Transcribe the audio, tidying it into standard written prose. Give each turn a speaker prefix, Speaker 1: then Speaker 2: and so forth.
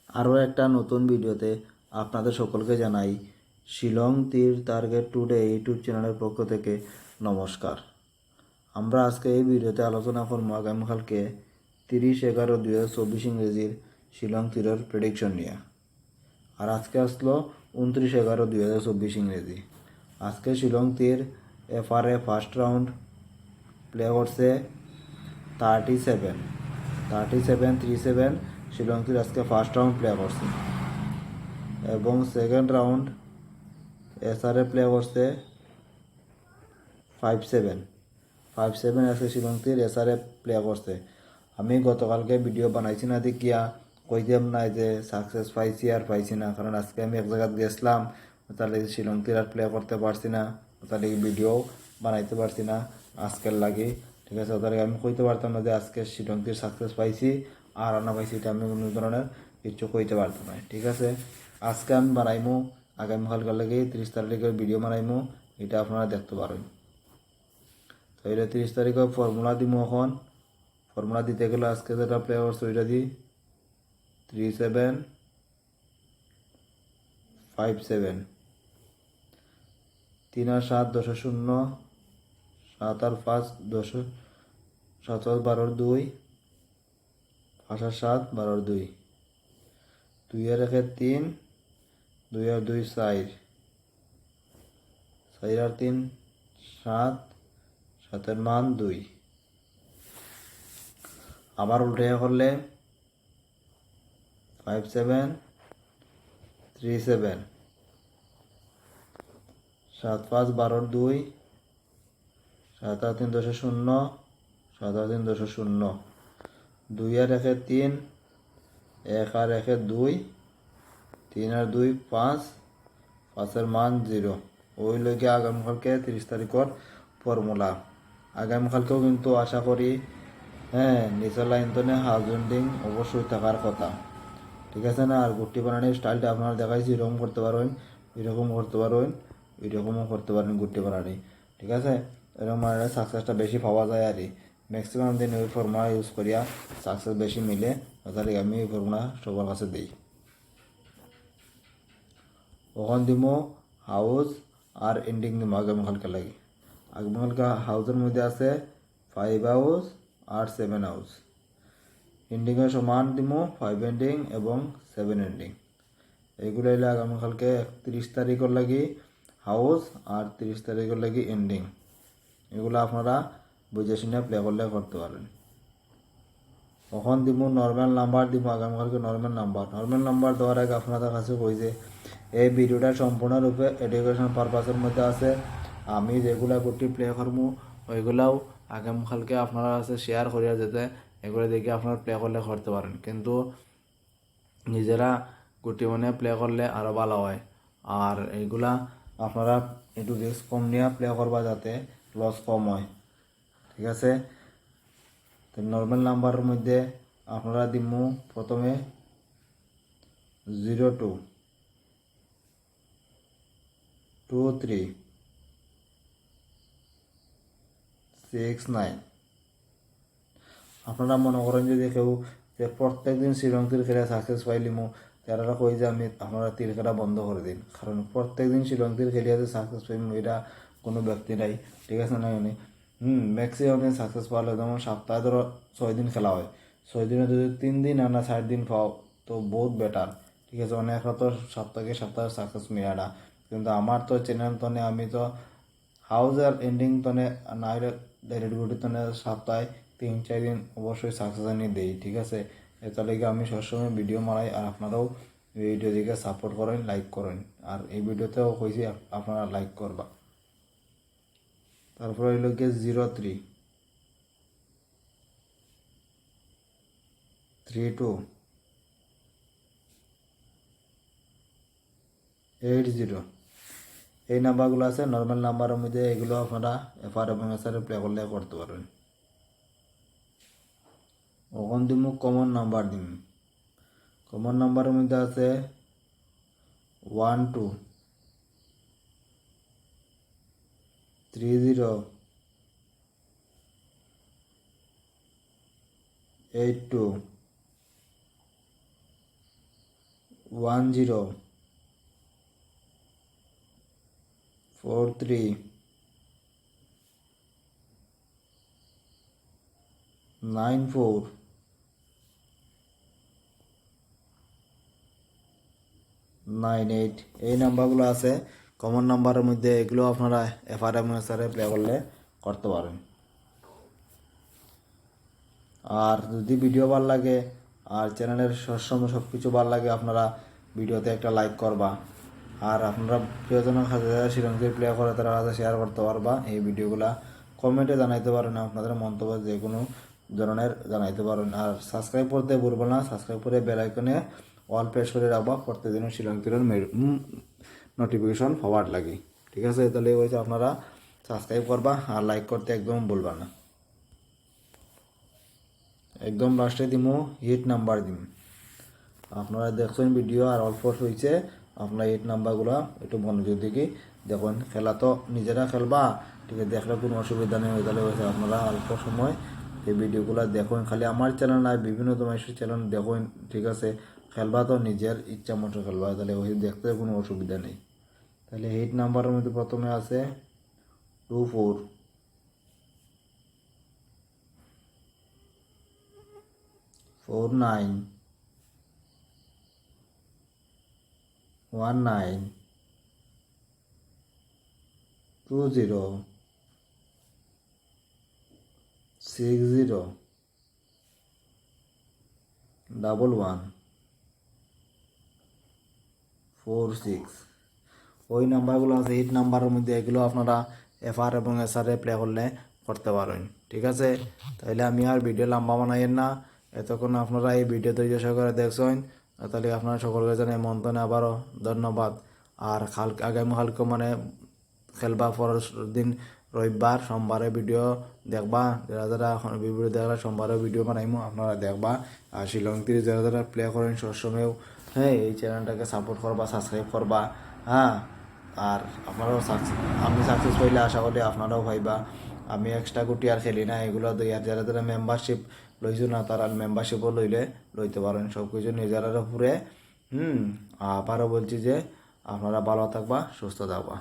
Speaker 1: আরও একটা নতুন ভিডিওতে আপনাদের সকলকে জানাই শিলং তীর টার্গেট টুডে ইউটিউব চ্যানেলের পক্ষ থেকে নমস্কার। আমরা আজকে এই ভিডিওতে আলোচনা করব আগামীকালকে 30/11/2024 ইংরেজির শিলং তীরের প্রেডিকশন নিয়ে। আর আজকে আসলো 29/11/2024 ইংরেজি। আজকে শিলং তীর FRA ফার্স্ট রাউন্ড প্লে করছে 37 শিলং তীর আজকে ফার্স্ট রাউন্ড প্লে করছে এবং সেকেন্ড রাউন্ড SRA প্লে করছে 5-7 আজকে শিলং তীর SRA প্লে করছে। আমি গতকালকে ভিডিও বানাইছি না দেখিয়া কইতাম না যে সাকসেস পাইছি আর পাইছি না, কারণ আজকে আমি এক জায়গায় গেছিলাম, তাহলে শিলং তীর আর প্লে করতে পারছি না, তাহলে ভিডিও বানাইতে পারছি না আজকের লাগে। ঠিক আছে, তাহলে আমি কইতে পারতাম না যে আজকে শিলং তীর সাকসেস পাইছি আর না পাইছি, এটা আমি কোনো ধরনের কিছু কইতে পারতাম না। ঠিক আছে, আজকে আমি বানাইমু, আগামীকালকার লাগে 30 তারিখের ভিডিও বানাইমু, এটা আপনারা দেখতে পারেন। তো এটা 30 তারিখে ফর্মুলা দিব। এখন ফর্মুলা দিতে গেলে আজকে যেটা প্লে করছে ওইটা দিই 3757, 3 আর 7 10-0, 7 আর 5 10, 7 আর 12 2, 5 আর 7 12 2, 2 আর 1 3, 2 আর 2 4, 4 আর 3 7, 7 এর মান 2। আবার উল্টে করলে 5737, 7 5 12 2, 7 আর 3 10-0, 7 আর 3 10-0, 2 আর 1 3, 1 আর 1 2, 3 আর 2 5, 5 এর মান 0। ওই লগে আগামীকালকে 30 তারিখের ফর্মুলা। আগামীকালকেও কিন্তু আশা করি নিচের লাইন তো হাউজিং অবশ্যই থাকার কথা। ঠিক আছে না? আর গুটি বানানোর স্টাইলটা আপনারা দেখাইছি, এরকম করতে পারেন, এরকম করতে পারেন, এরকমও করতে পারেন গুটি বানানি। ঠিক আছে, এরকম মানে সাকসেসটা বেশি পাওয়া যায় আর ম্যাক্সিমাম দিন ওই ফর্মুলা ইউজ করিয়া সাকসেস বেশি মিলে, তাহলে আমি ওই ফর্মুলা সবার কাছে দিই। ওখান দিব হাউস আর এন্ডিং দিব আগামীকালকে লাগে। আগামীকালকে হাউসের মধ্যে আছে 5 হাউস আর 7 হাউস। এন্ডিংয়ের সমান দিব 5 এন্ডিং এবং 7 এন্ডিং। এইগুলো হইলে আগামীকালকে 31 তারিখের লাগি হাউস আর 30 তারিখের লাগি এন্ডিং। এগুলো আপনারা বুঝে শুনে প্লে করলে করতে পারেন। তখন দিব নর্মাল নাম্বার দিব আগামীকালকে নর্মাল নাম্বার দেওয়ার আগে আপনাদের কাছে কই যে এই ভিডিওটা সম্পূর্ণরূপে এডুকেশন পারপাসের মধ্যে আছে। আমি যেগুলা গুটি প্লে করবো ওইগুলাও আগামীকালকে আপনারা কাছে শেয়ার করিয়া যেতে এগুলো দেখে আপনারা প্লে করলে করতে পারেন, কিন্তু নিজেরা গুটি মানে প্লে করলে আরও ভালো হয়। আর এইগুলা আপনারা একটু রিস্ক কম নিয়ে প্লে করবা যাতে লস কম হয়। ঠিক আছে, তো নর্মাল নাম্বারের মধ্যে আপনারা দিমু প্রথমে 0 2 2 3 6 9। আপনারা মনে করেন যদি কেউ যে প্রত্যেক দিন শ্রীলং তীর খেলে সাকসেস পাইলিমু, তারা কই যে আমি আপনারা তীর খেলা বন্ধ করে দিন, কারণ প্রত্যেক দিন শ্রীলং তীর খেলিয়া যে সাকসেস পাইমু এটা কোনো ব্যক্তি নাই। ঠিক আছে না? ম্যাক্সিমাম দিন সাকসেস পাওয়ালে, যেমন সপ্তাহে ধরো 6 দিন খেলা হয়, 6 দিনে যদি 3 দিন আর না 4 দিন পাও তো বহুত বেটার। ঠিক আছে, অনেক তো সপ্তাহে সাকসেস মেয়াটা, কিন্তু আমার তো চ্যানেল তনে আমি তো হাউস আর এন্ডিং তনে না ডাইরেক্ট গুটি তনে সপ্তাহে 3-4 দিন অবশ্যই সাকসেস আনি দেই। ঠিক আছে, এটা লেগে আমি সবসময় ভিডিও মারাই, আর আপনারাও ভিডিও দিকে সাপোর্ট করেন, লাইক করেন, আর এই ভিডিওতেও কইছি আপনারা লাইক করবা। তারপরে হইল গিয়ে 0 3 3 2 8 0। এই নাম্বারগুলো আছে নর্মাল নাম্বারের মধ্যে, এগুলো আপনারা FR এবং SR প্লে করলে করতে পারবেন। ওখান দিম কমন নাম্বার দিম। কমন নাম্বারের মধ্যে আছে 1 2 3 0 8 2 10 43 94 98 এই নাম্বারগুলো আছে কমন নাম্বারের মধ্যে, এগুলো আপনারা এফআরএম অনুসারে প্লে করলে করতে পারেন। আর যদি ভিডিও ভালো লাগে আর চ্যানেলের সবসময় সব কিছু ভালো লাগে, আপনারা ভিডিওতে একটা লাইক করবা, আর আপনারা প্রিয়জনের কাছে যারা শ্রীলঙ্কায় প্লে করে তারা কাছে শেয়ার করতে পারবা। এই ভিডিওগুলা কমেন্টে জানাইতে পারেন, আপনাদের মন্তব্য যে কোনো ধরনের জানাইতে পারেন। আর সাবস্ক্রাইব করতে ভুলবো না, সাবস্ক্রাইব করে বেল আইকনে অল প্রেস করে রাখবা, প্রত্যেকদিন শ্রীলঙ্কার নোটিফিকেশন ফরওয়ার্ড লাগে। ঠিক আছে, তাহলে ওই আপনারা সাবস্ক্রাইব করবা আর লাইক করতে একদম ভুলবা না। একদম লাস্টে দিমু হিট নাম্বার দিম, আপনারা দেখছেন ভিডিও আর অল্প হয়েছে, আপনারা হিট নাম্বারগুলো একটু মনোযোগ দিকে দেখুন। খেলা তো নিজেরা খেলবা, ঠিক আছে, দেখলে কোনো অসুবিধা নেই। তাহলে হয়েছে আপনারা অল্প সময় এই ভিডিওগুলো দেখুন, খালি আমার চ্যানেল নয় বিভিন্ন তোমার চ্যানেল দেখুন। ঠিক আছে, খেলবা তো নিজের ইচ্ছা মতো খেলবা, তাহলে ওই দেখতে কোনো অসুবিধা নেই। তাহলে হিট নাম্বারের মধ্যে প্রথমে আছে 24 49 19 20 60 11 46 ওই নাম্বারগুলো আছে হিট নাম্বারের মধ্যে, এগুলো আপনারা এফআর এবং এসআরে প্লে করলে করতে পারেন। ঠিক আছে, তাহলে আমি আর ভিডিও লম্বা বানাইয়েন না, এতক্ষণ আপনারা এই ভিডিও ধৈর্য সহকারে দেখছেন, তাহলে আপনারা সকলকে জানাই মন্তনে আবারও ধন্যবাদ। আর আগামীকালকে মানে খেলবা পরের দিন রবিবার সোমবারে ভিডিও দেখবা, যারা যারা এখন ভিডিও দেখলে সোমবারে ভিডিও বানাইমো আপনারা দেখবা। আর শ্রীলঙ্কার যারা যারা প্লে করেন সবসময়ও হ্যাঁ এই চ্যানেলটাকে সাপোর্ট করবা, সাবস্ক্রাইব করবা। হ্যাঁ, আর আপনারাও আমি সাকসেস পাইলে আশা করি আপনারাও পাইবা। আমি এক্সট্রা গুটি আর খেলি না, এগুলো দুই আর যারা যারা মেম্বারশিপ লইছো না তারা মেম্বারশিপও লইতে পারেন, সব কিছু নিজেরা পুরে। আবারও বলছি যে আপনারা ভালো থাকবা, সুস্থ থাকবা।